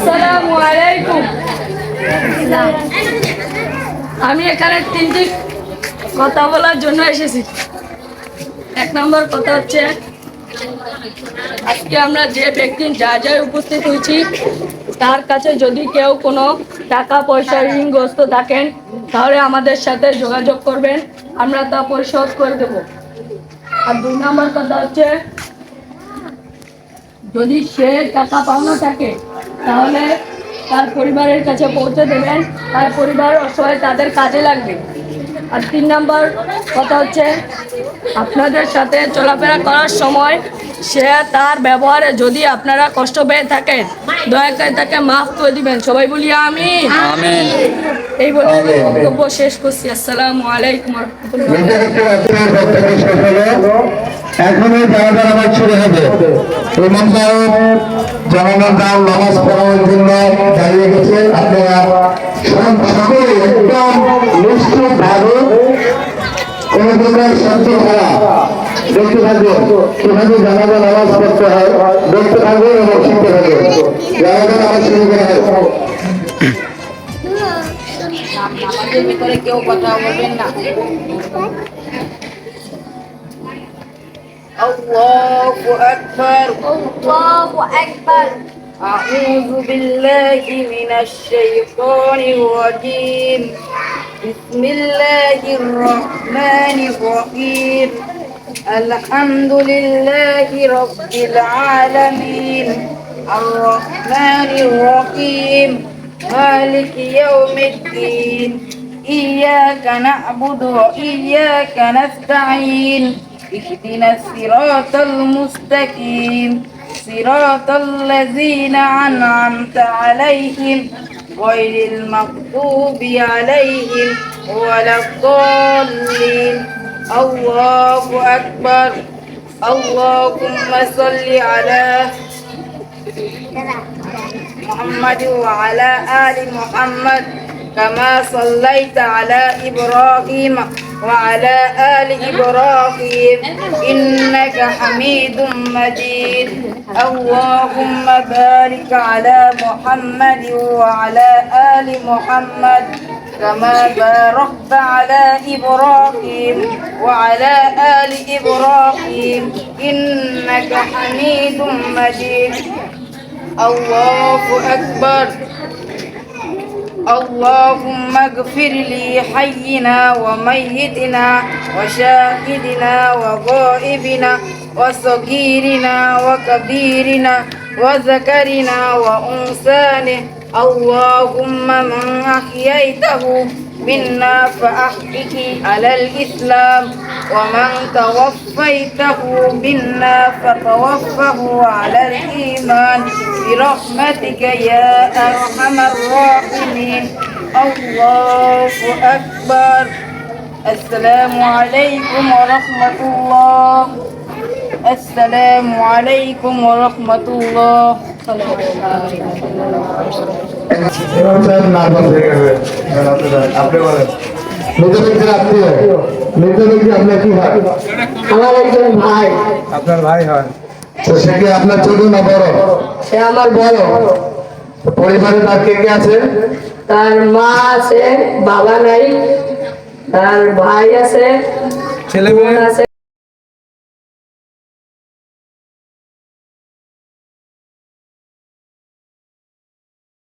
আসসালামু আলাইকুম। আমি এখানে তিনটি কথা বলার জন্য এসেছি। এক নম্বর কথা হচ্ছে, আজকে আমরা যে ব্যক্তি যা উপস্থিত হয়েছি তার কাছে যদি কেউ কোনো টাকা পয়সা ঋণগ্রস্ত থাকেন তাহলে আমাদের সাথে যোগাযোগ করবেন, আমরা তা পরিশোধ করে দেব। আর দুই নম্বর কথা হচ্ছে, যদি সে টাকা পাওনা থাকে তাহলে তার পরিবারের কাছে পৌঁছে দেবেন, তার পরিবার অসহায় তাদের কাজে লাগবে। আর তিন নম্বর কথা হচ্ছে, আপনাদের সাথে চলাফেরা করার সময় সে তার ব্যবহারে যদি আপনারা কষ্ট পেয়ে থাকেন দয়া করে তাকে মাফ করে দিবেন। সবাই বলি আমিন। এই বলে বক্তব্য শেষ করছি। আসসালামু আলাইকুম ওয়া রাহমাতুল্লাহ। এখনই জানাজার নামাজ শুরু হবে। ইমাম সাহেব জানাজার নামাজ পড়ার জন্য দাঁড়িয়ে গেছে। আপনারা সকলে একদম নিশ্চিত ভাবে কোনো প্রকার শান্তি ছাড়া দেখতে থাকবেন কিভাবে জানাজার নামাজ পড়তে হয়, দেখতে থাকবেন এবং শিখতে থাকবেন। জানাজার নামাজ শুরু করা হয়। নামাজের ভিতরে কেউ কথা বলবেন না। আল্লাহু আকবার, আল্লাহু আকবার। আউযু বিল্লাহি মিনাশ শাইতানির রাজীম। বিসমিল্লাহির রহমানির রহিম। আলহামদুলিল্লাহি রাব্বিল আলামিন। আর রহমানির রহিম। مالك يوم الدين. إياك نعبد وإياك نستعين. اهدنا الصراط المستقيم صراط الذين أنعمت عليهم غير المغضوب عليهم ولا الضالين. الله أكبر. اللهم صل على محمد وعلى آل محمد كما صليت على إبراهيم وعلى آل إبراهيم إنك حميد مجيد. اللهم بارك على محمد وعلى آل محمد كما باركت على إبراهيم وعلى آل إبراهيم إنك حميد مجيد. الله أكبر. اللهم اغفر لي حينا وميتنا وشاهدنا وغائبنا وصغيرنا وكبيرنا وذكرنا وأنثانا. اللهم من أحييته منا فأحيه على الإسلام ومن توفيته منا فتوفه على الإيمان برحمتك يا أرحم الراحمين. الله أكبر. السلام عليكم ورحمة الله. السلام عليكم ورحمة الله. আপনি বলেন মৃত ব্যক্তির আত্মীয়, মৃত ব্যক্তি আপনার কি হয়? আমার একজন ভাই। আপনার ভাই হয়? তো সে কি আপনার ছোট না বড়? সে আমার বড়। পরিবারে তার কে কে আছে? তার মা আছে, বাবা নাই, তার ভাই আছে, ছেলে মেয়ে আছে।